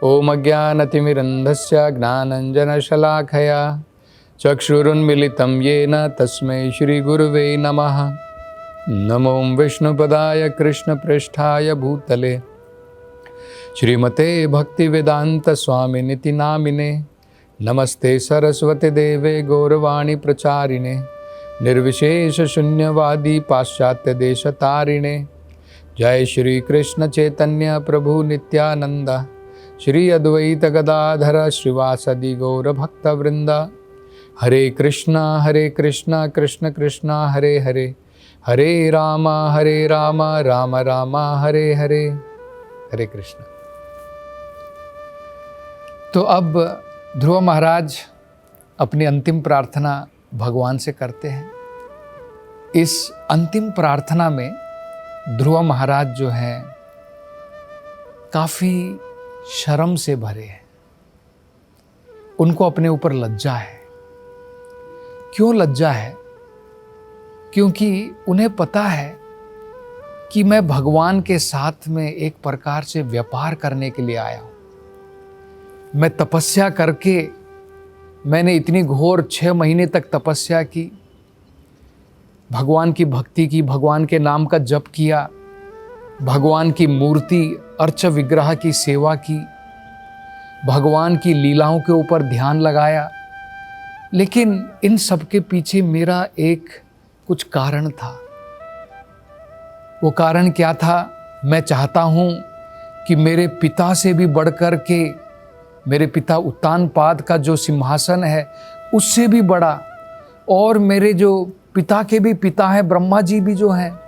ओम अज्ञानतिमिरन्धस्य ज्ञानञ्जनशलाखया चक्षुरुन्मिलितं येन तस्मै श्रीगुरुवे नमः। नमो विष्णुपदाय कृष्णप्रेष्ठाय भूतले श्रीमते भक्तिवेदान्तस्वामिनिति नामिने। नमस्ते सरस्वती देवे गौरवाणी प्रचारिणे निर्विशेष शून्यवादी पाश्चात्य देशतारिणे। जय श्री कृष्ण चैतन्य प्रभु नित्यानंद श्री अद्वैत गदाधर श्रीवासदि गौर भक्तवृंद। हरे कृष्णा कृष्ण कृष्णा हरे हरे, हरे राम राम राम हरे हरे। हरे कृष्ण। तो अब ध्रुव महाराज अपनी अंतिम प्रार्थना भगवान से करते हैं। इस अंतिम प्रार्थना में ध्रुव महाराज जो हैं काफ़ी शर्म से भरे हैं। उनको अपने ऊपर लज्जा है। क्यों लज्जा है? क्योंकि उन्हें पता है कि मैं भगवान के साथ में एक प्रकार से व्यापार करने के लिए आया हूँ। मैं तपस्या करके, मैंने इतनी घोर 6 महीने तक तपस्या की, भगवान की भक्ति की, भगवान के नाम का जप किया, भगवान की मूर्ति अर्च विग्रह की सेवा की, भगवान की लीलाओं के ऊपर ध्यान लगाया। लेकिन इन सब के पीछे मेरा एक कुछ कारण था। वो कारण क्या था? मैं चाहता हूँ कि मेरे पिता से भी बढ़कर के, मेरे पिता उत्तानपाद का जो सिंहासन है उससे भी बड़ा, और मेरे जो पिता के भी पिता हैं ब्रह्मा जी भी जो हैं,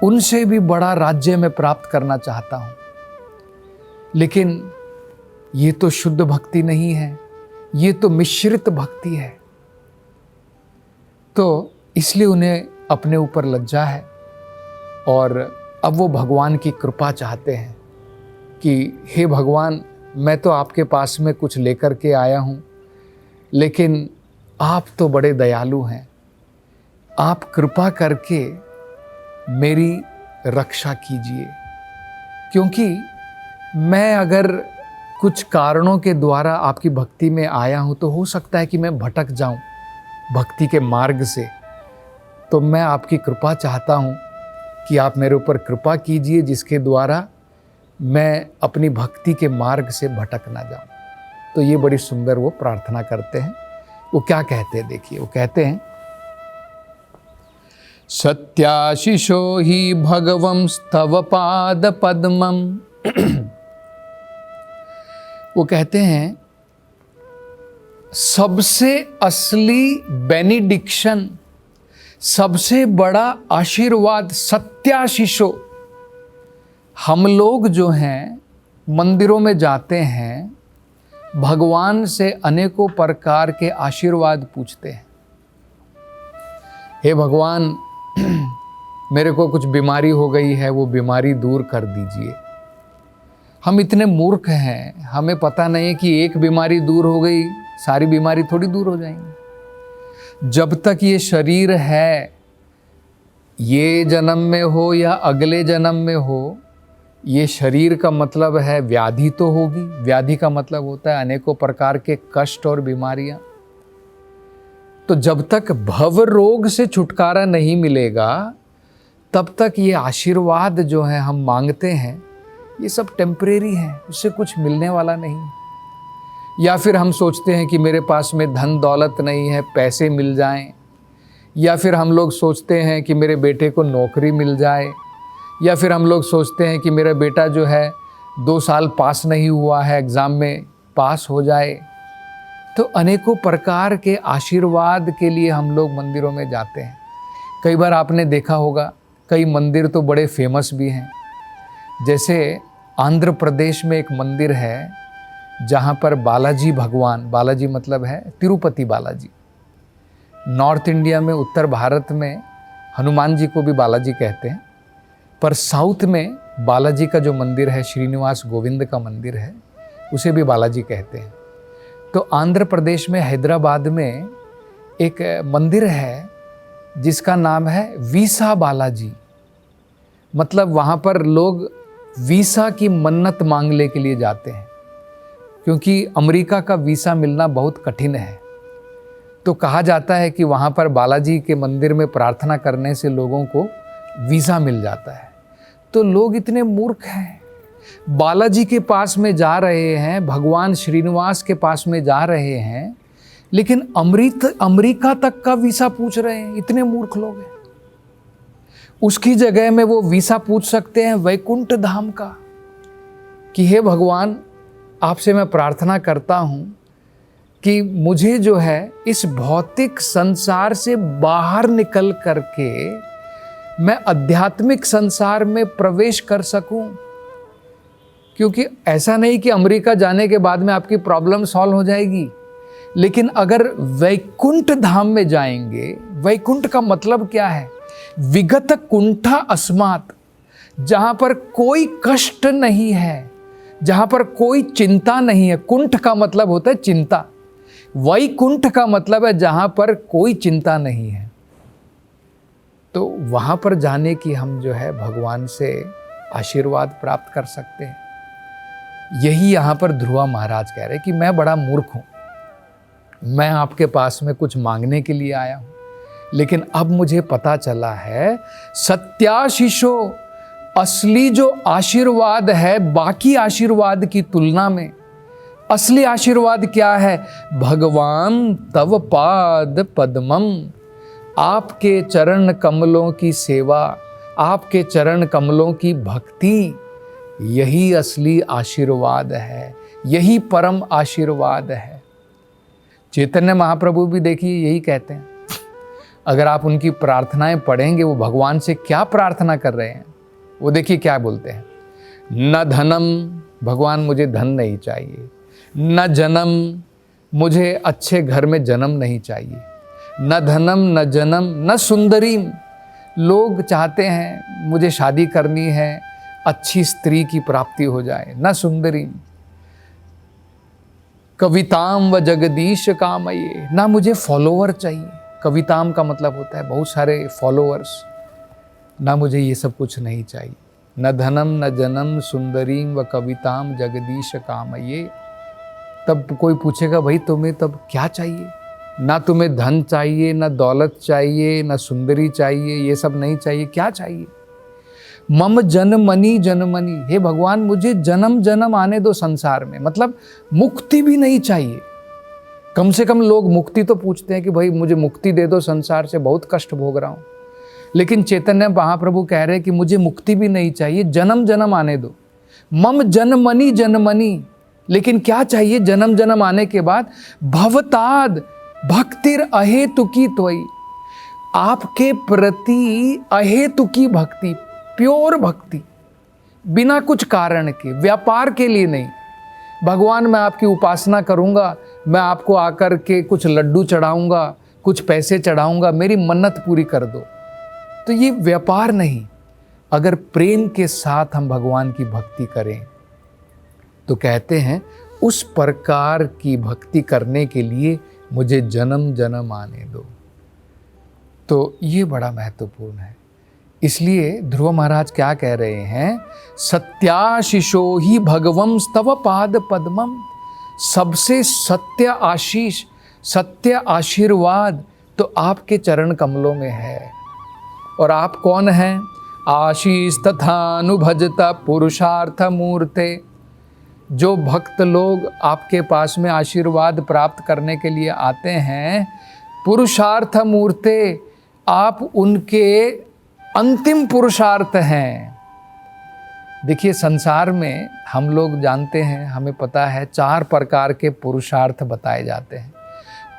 उनसे भी बड़ा राज्य में प्राप्त करना चाहता हूँ। लेकिन ये तो शुद्ध भक्ति नहीं है, ये तो मिश्रित भक्ति है। तो इसलिए उन्हें अपने ऊपर लज्जा है और अब वो भगवान की कृपा चाहते हैं कि हे भगवान, मैं तो आपके पास में कुछ लेकर के आया हूँ, लेकिन आप तो बड़े दयालु हैं। आप कृपा करके मेरी रक्षा कीजिए, क्योंकि मैं अगर कुछ कारणों के द्वारा आपकी भक्ति में आया हूँ तो हो सकता है कि मैं भटक जाऊँ भक्ति के मार्ग से। तो मैं आपकी कृपा चाहता हूँ कि आप मेरे ऊपर कृपा कीजिए, जिसके द्वारा मैं अपनी भक्ति के मार्ग से भटक ना जाऊँ। तो ये बड़ी सुंदर वो प्रार्थना करते हैं। वो क्या कहते हैं देखिए, वो कहते हैं, सत्याशिषो हि भगवं स्तव पाद पद्मम। वो कहते हैं सबसे असली बेनिडिक्शन, सबसे बड़ा आशीर्वाद सत्याशिषो। हम लोग जो हैं मंदिरों में जाते हैं, भगवान से अनेकों प्रकार के आशीर्वाद पूछते हैं। हे भगवान, मेरे को कुछ बीमारी हो गई है, वो बीमारी दूर कर दीजिए। हम इतने मूर्ख हैं, हमें पता नहीं है कि एक बीमारी दूर हो गई सारी बीमारी थोड़ी दूर हो जाएंगी। जब तक ये शरीर है, ये जन्म में हो या अगले जन्म में हो, ये शरीर का मतलब है व्याधि तो होगी। व्याधि का मतलब होता है अनेकों प्रकार के कष्ट और बीमारियां। तो जब तक भव रोग से छुटकारा नहीं मिलेगा, तब तक ये आशीर्वाद जो है हम मांगते हैं, ये सब टेम्परेरी है, उससे कुछ मिलने वाला नहीं। या फिर हम सोचते हैं कि मेरे पास में धन दौलत नहीं है, पैसे मिल जाएं। या फिर हम लोग सोचते हैं कि मेरे बेटे को नौकरी मिल जाए। या फिर हम लोग सोचते हैं कि मेरा बेटा जो है 2 साल पास नहीं हुआ है, एग्ज़ाम में पास हो जाए। तो अनेकों प्रकार के आशीर्वाद के लिए हम लोग मंदिरों में जाते हैं। कई बार आपने देखा होगा, कई मंदिर तो बड़े फेमस भी हैं। जैसे आंध्र प्रदेश में एक मंदिर है जहाँ पर बालाजी भगवान, बालाजी मतलब है तिरुपति बालाजी। नॉर्थ इंडिया में, उत्तर भारत में हनुमान जी को भी बालाजी कहते हैं, पर साउथ में बालाजी का जो मंदिर है, श्रीनिवास गोविंद का मंदिर है, उसे भी बालाजी कहते हैं। तो आंध्र प्रदेश में हैदराबाद में एक मंदिर है जिसका नाम है वीसा बालाजी। मतलब वहाँ पर लोग वीसा की मन्नत मांगने के लिए जाते हैं। क्योंकि अमेरिका का वीसा मिलना बहुत कठिन है। तो कहा जाता है कि वहाँ पर बालाजी के मंदिर में प्रार्थना करने से लोगों को वीसा मिल जाता है। तो लोग इतने मूर्ख हैं, बालाजी के पास में जा रहे हैं, भगवान श्रीनिवास के पास में जा रहे हैं, लेकिन अमेरिका तक का वीसा पूछ रहे हैं। इतने मूर्ख लोग हैं। उसकी जगह में वो वीसा पूछ सकते हैं वैकुंठ धाम का, कि हे भगवान, आपसे मैं प्रार्थना करता हूँ कि मुझे जो है इस भौतिक संसार से बाहर निकल करके मैं आध्यात्मिक संसार में प्रवेश कर सकूं। क्योंकि ऐसा नहीं कि अमेरिका जाने के बाद में आपकी प्रॉब्लम सॉल्व हो जाएगी, लेकिन अगर वैकुंठ धाम में जाएंगे, वैकुंठ का मतलब क्या है? विगत कुंठा अस्मात्, जहां पर कोई कष्ट नहीं है, जहां पर कोई चिंता नहीं है। कुंठ का मतलब होता है चिंता, वैकुंठ का मतलब है जहां पर कोई चिंता नहीं है। तो वहां पर जाने की हम जो है भगवान से आशीर्वाद प्राप्त कर सकते हैं। यही यहाँ पर ध्रुवा महाराज कह रहे हैं कि मैं बड़ा मूर्ख हूँ, मैं आपके पास में कुछ मांगने के लिए आया हूँ, लेकिन अब मुझे पता चला है सत्याशीषो, असली जो आशीर्वाद है बाकी आशीर्वाद की तुलना में असली आशीर्वाद क्या है? भगवान तव पाद पद्मम, आपके चरण कमलों की सेवा, आपके चरण कमलों की भक्ति, यही असली आशीर्वाद है, यही परम आशीर्वाद है। चैतन्य महाप्रभु भी देखिए यही कहते हैं। अगर आप उनकी प्रार्थनाएं पढ़ेंगे, वो भगवान से क्या प्रार्थना कर रहे हैं, वो देखिए क्या बोलते हैं। न धनम, भगवान मुझे धन नहीं चाहिए, न जन्म, मुझे अच्छे घर में जन्म नहीं चाहिए, न धनम न जन्म न सुंदरीम, लोग चाहते हैं मुझे शादी करनी है, अच्छी स्त्री की प्राप्ति हो जाए, न सुंदरीम, कविताम व जगदीश कामये, ना मुझे फॉलोवर चाहिए। कविताम का मतलब होता है बहुत सारे फॉलोअर्स, ना मुझे ये सब कुछ नहीं चाहिए। न धनम न जन्म सुंदरीम व कविताम जगदीश कामये। तब कोई पूछेगा भाई तुम्हें तब क्या चाहिए? ना तुम्हें धन चाहिए, ना दौलत चाहिए, ना सुंदरी चाहिए, ये सब नहीं चाहिए, क्या चाहिए? मम जनमनी जनमनी, हे भगवान मुझे जन्म जन्म आने दो संसार में, मतलब मुक्ति भी नहीं चाहिए। कम से कम लोग मुक्ति तो पूछते हैं कि भाई मुझे मुक्ति दे दो, संसार से बहुत कष्ट भोग रहा हूँ। लेकिन चैतन्य महाप्रभु कह रहे हैं कि मुझे मुक्ति भी नहीं चाहिए, जन्म जन्म आने दो। मम जनमनी जनमनी, लेकिन क्या चाहिए जन्म जन्म आने के बाद? भवताद भक्तिर अहेतुकी त्वयि, आपके प्रति अहेतुकी भक्ति, प्योर भक्ति, बिना कुछ कारण के, व्यापार के लिए नहीं। भगवान मैं आपकी उपासना करूंगा, मैं आपको आकर के कुछ लड्डू चढ़ाऊंगा, कुछ पैसे चढ़ाऊंगा, मेरी मन्नत पूरी कर दो। तो ये व्यापार नहीं। अगर प्रेम के साथ हम भगवान की भक्ति करें तो कहते हैं उस प्रकार की भक्ति करने के लिए मुझे जन्म जन्म आने दो। तो ये बड़ा महत्वपूर्ण है। इसलिए ध्रुव महाराज क्या कह रहे हैं? सत्याशीषो ही भगवम स्तव पाद पद्मम, सबसे सत्य आशीष, सत्य आशीर्वाद तो आपके चरण कमलों में है। और आप कौन हैं? आशीष तथा अनुभजता पुरुषार्थ मूर्ते, जो भक्त लोग आपके पास में आशीर्वाद प्राप्त करने के लिए आते हैं, पुरुषार्थ मूर्ते, आप उनके अंतिम पुरुषार्थ हैं। देखिए संसार में हम लोग जानते हैं, हमें पता है 4 प्रकार के पुरुषार्थ बताए जाते हैं।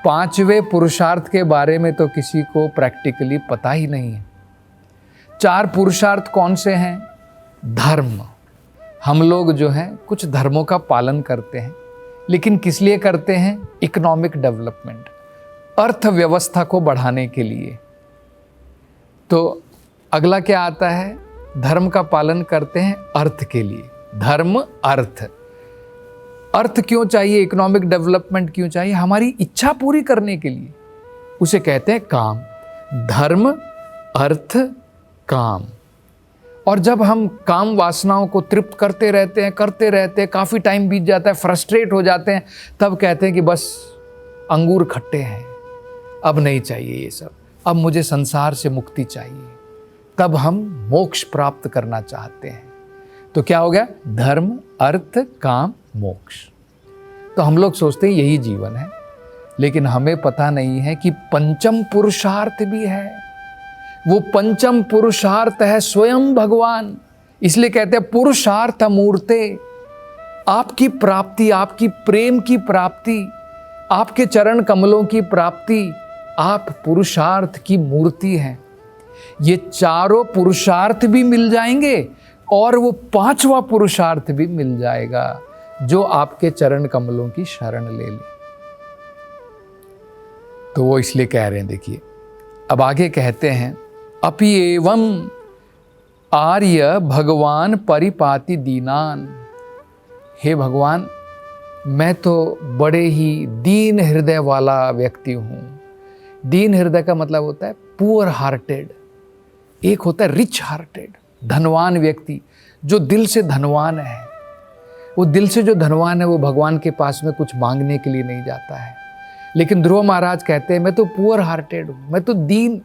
5वें पुरुषार्थ के बारे में तो किसी को प्रैक्टिकली पता ही नहीं है। 4 पुरुषार्थ कौन से हैं? धर्म, हम लोग जो हैं कुछ धर्मों का पालन करते हैं, लेकिन किस लिए करते हैं? इकोनॉमिक डेवलपमेंट, अर्थव्यवस्था को बढ़ाने के लिए। तो अगला क्या आता है? धर्म का पालन करते हैं अर्थ के लिए। धर्म अर्थ, अर्थ क्यों चाहिए? इकोनॉमिक डेवलपमेंट क्यों चाहिए? हमारी इच्छा पूरी करने के लिए, उसे कहते हैं काम। धर्म अर्थ काम। और जब हम काम वासनाओं को तृप्त करते रहते हैं, काफ़ी टाइम बीत जाता है, फ्रस्ट्रेट हो जाते हैं, तब कहते हैं कि बस अंगूर खट्टे हैं, अब नहीं चाहिए ये सब, अब मुझे संसार से मुक्ति चाहिए। तब हम मोक्ष प्राप्त करना चाहते हैं। तो क्या हो गया? धर्म, अर्थ, काम, मोक्ष। तो हम लोग सोचते हैं यही जीवन है, लेकिन हमें पता नहीं है कि पंचम पुरुषार्थ भी है। वो पंचम पुरुषार्थ है स्वयं भगवान। इसलिए कहते हैं पुरुषार्थ मूर्ते। आपकी प्राप्ति, आपकी प्रेम की प्राप्ति, आपके चरण कमलों की प्राप्ति, आप पुरुषार्थ की मूर्ति हैं। ये चारों पुरुषार्थ भी मिल जाएंगे और वो पांचवा पुरुषार्थ भी मिल जाएगा, जो आपके चरण कमलों की शरण ले ले। तो वो इसलिए कह रहे हैं, देखिए अब आगे कहते हैं, अपि एवं आर्य भगवान परिपाति दीनान। हे भगवान, मैं तो बड़े ही दीन हृदय वाला व्यक्ति हूँ। दीन हृदय का मतलब होता है पुअर हार्टेड, एक होता है रिच हार्टेड, धनवान व्यक्ति, जो दिल से धनवान है। वो दिल से जो धनवान है वो भगवान के पास में कुछ मांगने के लिए नहीं जाता है। लेकिन ध्रुव महाराज कहते हैं मैं तो पुअर हार्टेड हूँ, मैं तो दीन,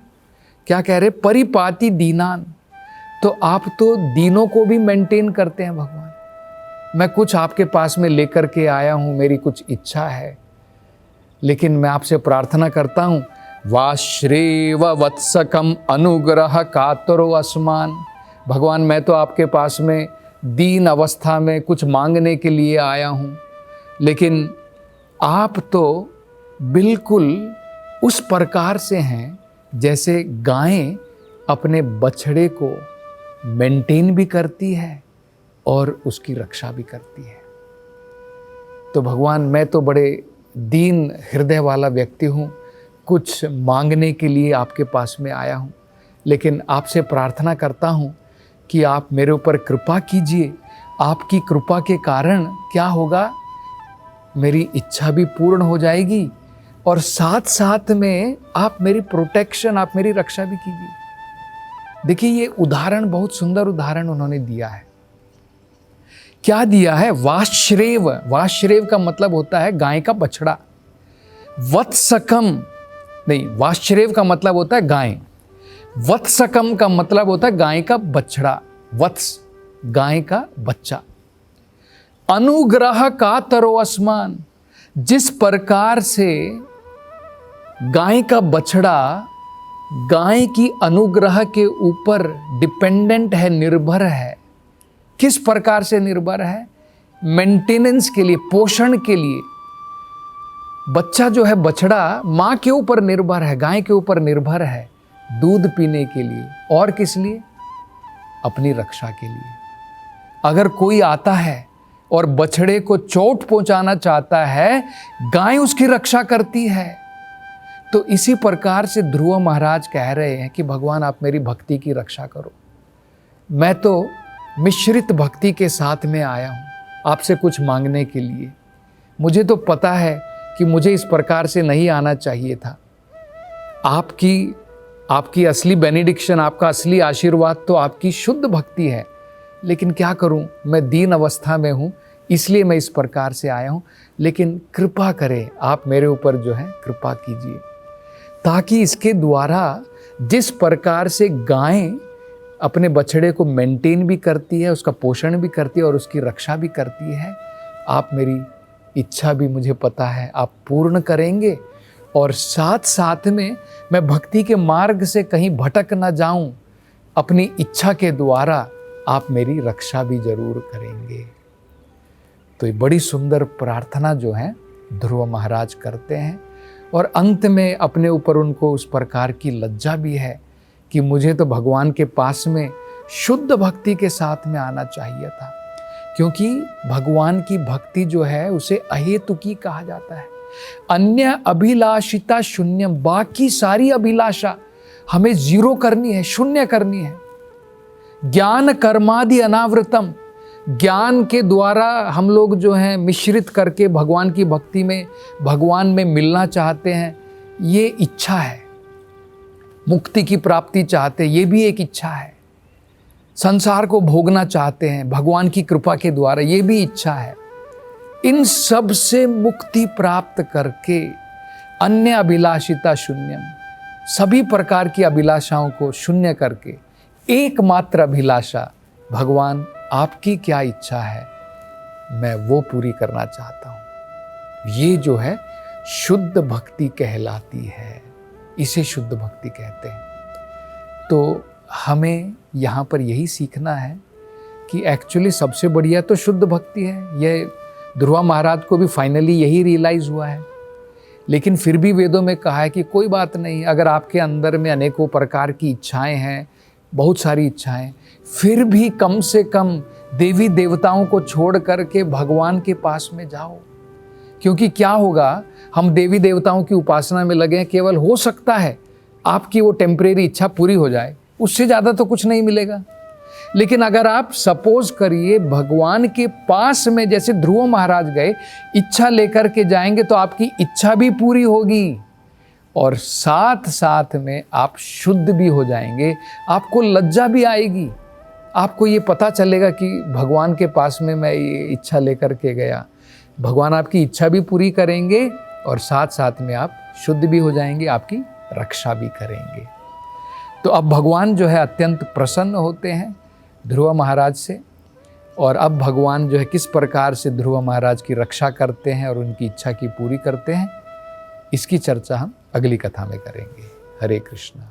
क्या कह रहे, परिपाति दीनान। तो आप तो दीनों को भी मेंटेन करते हैं भगवान। मैं कुछ आपके पास में लेकर के आया हूँ, मेरी कुछ इच्छा है, लेकिन मैं आपसे प्रार्थना करता हूँ, वाश्रेव वत्सकम अनुग्रह कातरो अस्मान। भगवान, मैं तो आपके पास में दीन अवस्था में कुछ मांगने के लिए आया हूँ, लेकिन आप तो बिल्कुल उस प्रकार से हैं जैसे गायें अपने बछड़े को मेंटेन भी करती है और उसकी रक्षा भी करती है। तो भगवान, मैं तो बड़े दीन हृदय वाला व्यक्ति हूँ, कुछ मांगने के लिए आपके पास में आया हूँ, लेकिन आपसे प्रार्थना करता हूँ कि आप मेरे ऊपर कृपा कीजिए। आपकी कृपा के कारण क्या होगा, मेरी इच्छा भी पूर्ण हो जाएगी और साथ साथ में आप मेरी प्रोटेक्शन, आप मेरी रक्षा भी कीजिए। देखिए ये उदाहरण, बहुत सुंदर उदाहरण उन्होंने दिया है। क्या दिया है? वाश्रेव। वाश्रेव का मतलब होता है गाय का बछड़ा। वत्सकम नहीं, वाश्रेव का मतलब होता है गाय। वत्सकम का मतलब होता है गाय का बछड़ा। वत्स, गाय का बच्चा। अनुग्रह का तरो अस्मान। जिस प्रकार से गाय का बछड़ा गाय की अनुग्रह के ऊपर डिपेंडेंट है, निर्भर है। किस प्रकार से निर्भर है? मेंटेनेंस के लिए, पोषण के लिए। बच्चा जो है, बछड़ा माँ के ऊपर निर्भर है, गाय के ऊपर निर्भर है दूध पीने के लिए। और किस लिए? अपनी रक्षा के लिए। अगर कोई आता है और बछड़े को चोट पहुंचाना चाहता है, गाय उसकी रक्षा करती है। तो इसी प्रकार से ध्रुव महाराज कह रहे हैं कि भगवान, आप मेरी भक्ति की रक्षा करो। मैं तो मिश्रित भक्ति के साथ में आया हूँ आपसे कुछ मांगने के लिए। मुझे तो पता है कि मुझे इस प्रकार से नहीं आना चाहिए था। आपकी असली बेनिडिक्शन, आपका असली आशीर्वाद तो आपकी शुद्ध भक्ति है, लेकिन क्या करूं, मैं दीन अवस्था में हूं, इसलिए मैं इस प्रकार से आया हूं। लेकिन कृपा करें, आप मेरे ऊपर जो है कृपा कीजिए, ताकि इसके द्वारा जिस प्रकार से गाय अपने बछड़े को मेंटेन भी करती है, उसका पोषण भी करती है और उसकी रक्षा भी करती है, आप मेरी इच्छा भी, मुझे पता है, आप पूर्ण करेंगे। और साथ साथ में मैं भक्ति के मार्ग से कहीं भटक ना जाऊं, अपनी इच्छा के द्वारा आप मेरी रक्षा भी जरूर करेंगे। तो ये बड़ी सुंदर प्रार्थना जो है ध्रुव महाराज करते हैं। और अंत में अपने ऊपर उनको उस प्रकार की लज्जा भी है कि मुझे तो भगवान के पास में शुद्ध भक्ति के साथ में आना चाहिए था, क्योंकि भगवान की भक्ति जो है उसे अहेतुकी कहा जाता है। अन्य अभिलाषिता शून्यम। बाकी सारी अभिलाषा हमें जीरो करनी है, शून्य करनी है। ज्ञान कर्मादि अनावृतम। ज्ञान के द्वारा हम लोग जो हैं मिश्रित करके भगवान की भक्ति में, भगवान में मिलना चाहते हैं, ये इच्छा है। मुक्ति की प्राप्ति चाहते, ये भी एक इच्छा है। संसार को भोगना चाहते हैं भगवान की कृपा के द्वारा, ये भी इच्छा है। इन सब से मुक्ति प्राप्त करके अन्य अभिलाषिता शून्यम, सभी प्रकार की अभिलाषाओं को शून्य करके एकमात्र अभिलाषा, भगवान आपकी क्या इच्छा है मैं वो पूरी करना चाहता हूँ। ये जो है शुद्ध भक्ति कहलाती है, इसे शुद्ध भक्ति कहते हैं। तो हमें यहाँ पर यही सीखना है कि एक्चुअली सबसे बढ़िया तो शुद्ध भक्ति है। यह ध्रुवा महाराज को भी फाइनली यही रियलाइज़ हुआ है। लेकिन फिर भी वेदों में कहा है कि कोई बात नहीं, अगर आपके अंदर में अनेकों प्रकार की इच्छाएं हैं, बहुत सारी इच्छाएं, फिर भी कम से कम देवी देवताओं को छोड़ करके भगवान के पास में जाओ। क्योंकि क्या होगा, हम देवी देवताओं की उपासना में लगे, केवल हो सकता है आपकी वो टेम्परेरी इच्छा पूरी हो जाए, उससे ज़्यादा तो कुछ नहीं मिलेगा। लेकिन अगर आप सपोज करिए भगवान के पास में जैसे ध्रुव महाराज गए, इच्छा लेकर के जाएंगे तो आपकी इच्छा भी पूरी होगी और साथ साथ में आप शुद्ध भी हो जाएंगे। आपको लज्जा भी आएगी, आपको ये पता चलेगा कि भगवान के पास में मैं ये इच्छा लेकर के गया। भगवान आपकी इच्छा भी पूरी करेंगे और साथ साथ में आप शुद्ध भी हो जाएंगे, आपकी रक्षा भी करेंगे। तो अब भगवान जो है अत्यंत प्रसन्न होते हैं ध्रुव महाराज से, और अब भगवान जो है किस प्रकार से ध्रुव महाराज की रक्षा करते हैं और उनकी इच्छा की पूरी करते हैं, इसकी चर्चा हम अगली कथा में करेंगे। हरे कृष्णा।